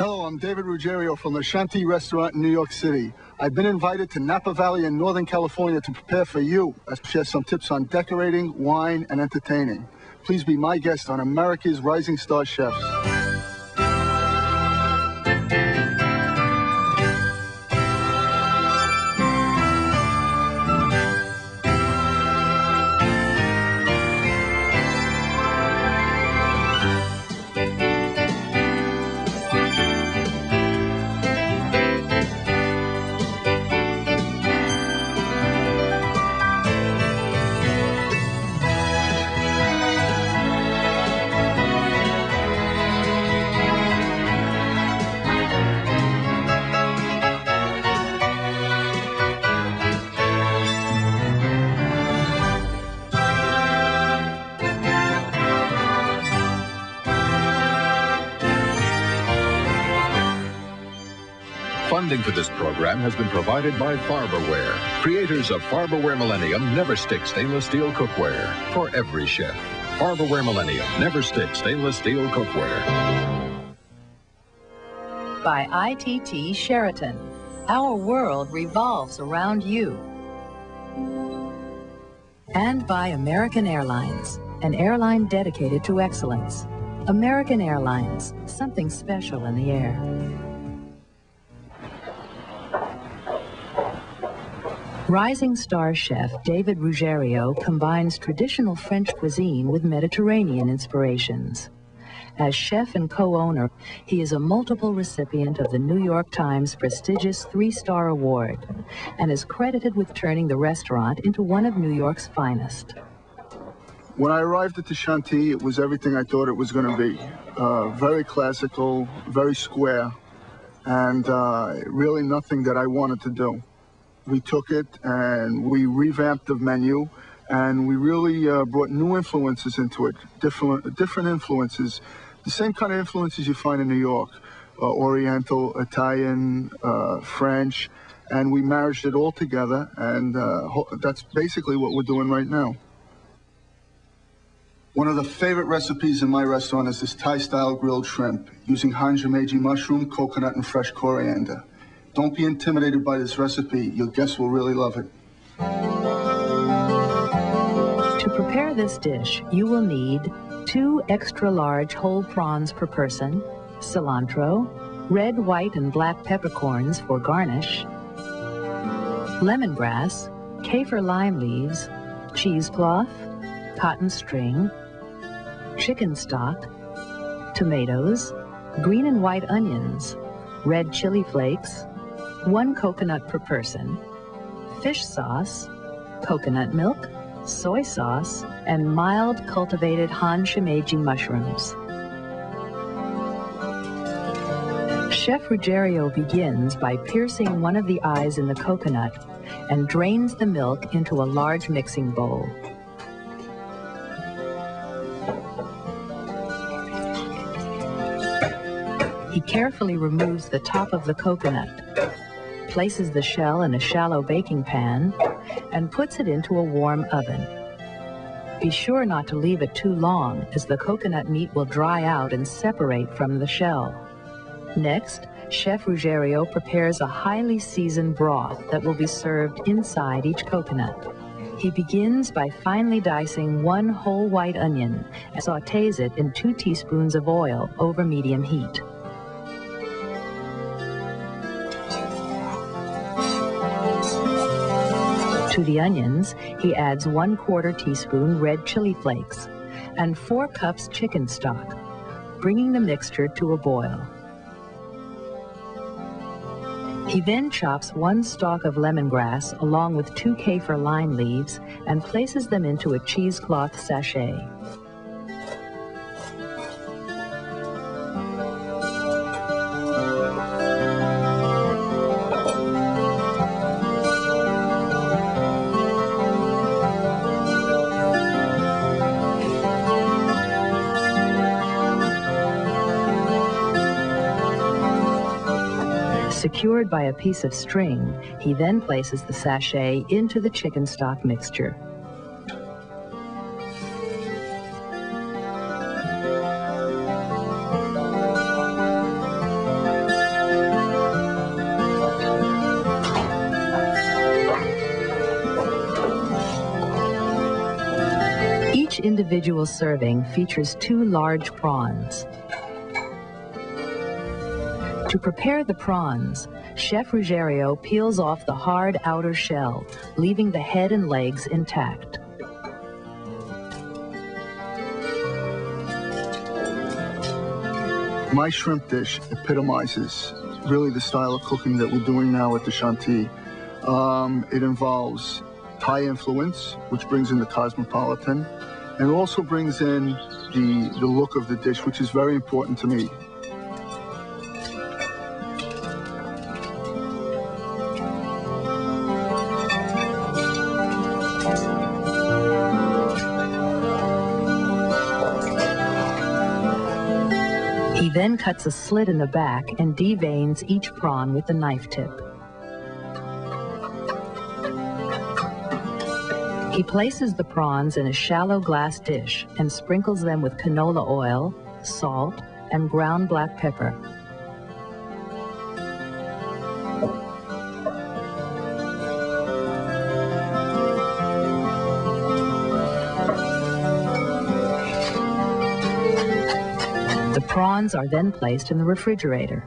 Hello, I'm David Ruggerio from the Shanty Restaurant in New York City. I've been invited to Napa Valley in Northern California to prepare for you. I share some tips on decorating, wine, and entertaining. Please be my guest on America's Rising Star Chefs. Funding for this program has been provided by Farberware, creators of Farberware Millennium Never Stick Stainless Steel Cookware for every chef. Farberware Millennium Never Stick Stainless Steel Cookware. By ITT Sheraton. Our world revolves around you. And by American Airlines, an airline dedicated to excellence. American Airlines, something special in the air. Rising star chef David Ruggerio combines traditional French cuisine with Mediterranean inspirations. As chef and co-owner, he is a multiple recipient of the New York Times prestigious 3-star award and is credited with turning the restaurant into one of New York's finest. When I arrived at the Shanty, it was everything I thought it was going to be. Very classical, very square, and really nothing that I wanted to do. We took it and we revamped the menu, and we really brought new influences into it, different influences, the same kind of influences you find in New York, Oriental, Italian, French, and we married it all together, and that's basically what we're doing right now. One of the favorite recipes in my restaurant is this Thai-style grilled shrimp using hanjimeji mushroom, coconut, and fresh coriander. Don't be intimidated by this recipe. Your guests will really love it. To prepare this dish, you will need 2 extra-large whole prawns per person, cilantro, red, white, and black peppercorns for garnish, lemongrass, kaffir lime leaves, cheesecloth, cotton string, chicken stock, tomatoes, green and white onions, red chili flakes, 1 coconut per person, fish sauce, coconut milk, soy sauce, and mild cultivated han shimeji mushrooms. Chef Ruggerio begins by piercing one of the eyes in the coconut and drains the milk into a large mixing bowl. He carefully removes the top of the coconut, places the shell in a shallow baking pan, and puts it into a warm oven. Be sure not to leave it too long, as the coconut meat will dry out and separate from the shell. Next, Chef Ruggerio prepares a highly seasoned broth that will be served inside each coconut. He begins by finely dicing 1 whole white onion and sautés it in 2 teaspoons of oil over medium heat. To the onions, he adds 1/4 teaspoon red chili flakes and 4 cups chicken stock, bringing the mixture to a boil. He then chops 1 stalk of lemongrass along with 2 kaffir lime leaves and places them into a cheesecloth sachet. Secured by a piece of string, he then places the sachet into the chicken stock mixture. individual serving features 2 large prawns. To prepare the prawns, Chef Ruggerio peels off the hard outer shell, leaving the head and legs intact. My shrimp dish epitomizes really the style of cooking that we're doing now at the Shanty. It involves Thai influence, which brings in the cosmopolitan, and also brings in the look of the dish, which is very important to me. He then cuts a slit in the back and deveins each prawn with the knife tip. He places the prawns in a shallow glass dish and sprinkles them with canola oil, salt, and ground black pepper. The prawns are then placed in the refrigerator.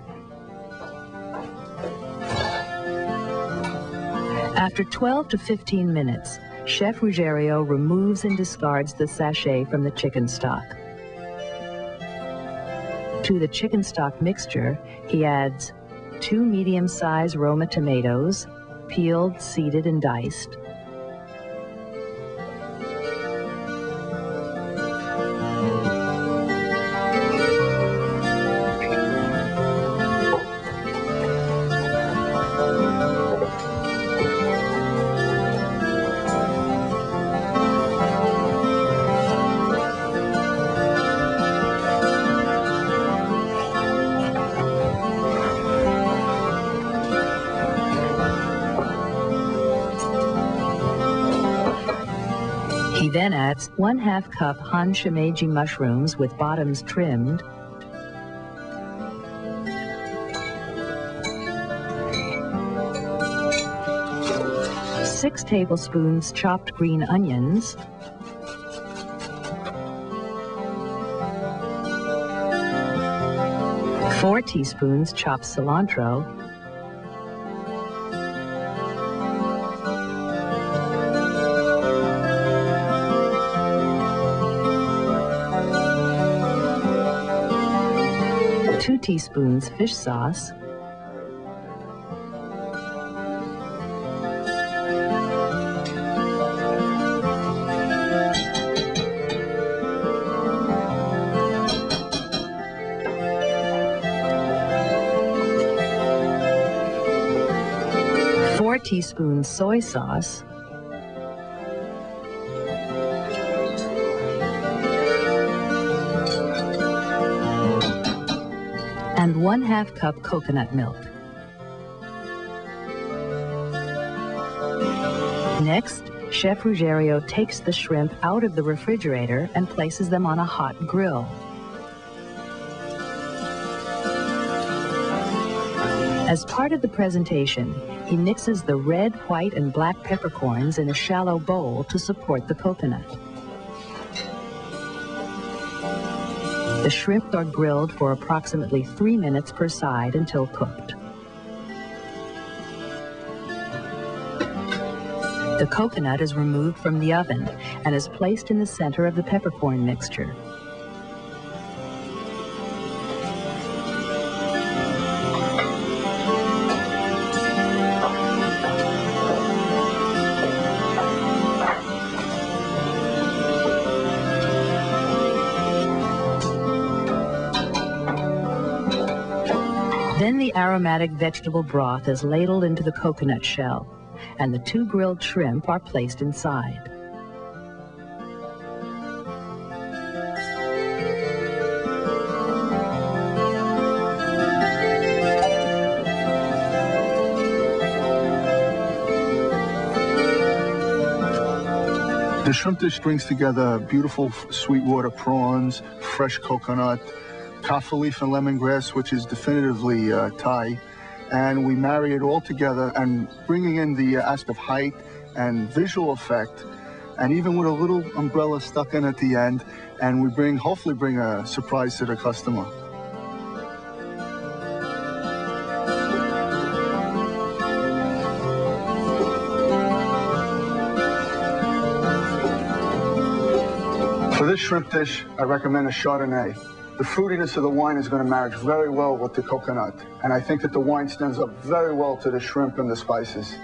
After 12 to 15 minutes, Chef Ruggerio removes and discards the sachet from the chicken stock. To the chicken stock mixture, he adds 2 medium-sized Roma tomatoes, peeled, seeded, and diced, He then adds 1/2 cup Han shimeji mushrooms with bottoms trimmed, six tablespoons chopped green onions, 4 teaspoons chopped cilantro, 2 teaspoons fish sauce, four teaspoons soy sauce, and 1/2 cup coconut milk. Next, Chef Ruggerio takes the shrimp out of the refrigerator and places them on a hot grill. As part of the presentation, he mixes the red, white, and black peppercorns in a shallow bowl to support the coconut. The shrimp are grilled for approximately 3 minutes per side until cooked. The coconut is removed from the oven and is placed in the center of the peppercorn mixture. Then the aromatic vegetable broth is ladled into the coconut shell, and the 2 grilled shrimp are placed inside. The shrimp dish brings together beautiful sweetwater prawns, fresh coconut, kaffir leaf and lemongrass, which is definitively Thai, and we marry it all together, and bringing in the aspect of height and visual effect, and even with a little umbrella stuck in at the end, and we hopefully bring a surprise to the customer. For this shrimp dish, I recommend a Chardonnay. The fruitiness of the wine is going to marry very well with the coconut, and I think that the wine stands up very well to the shrimp and the spices.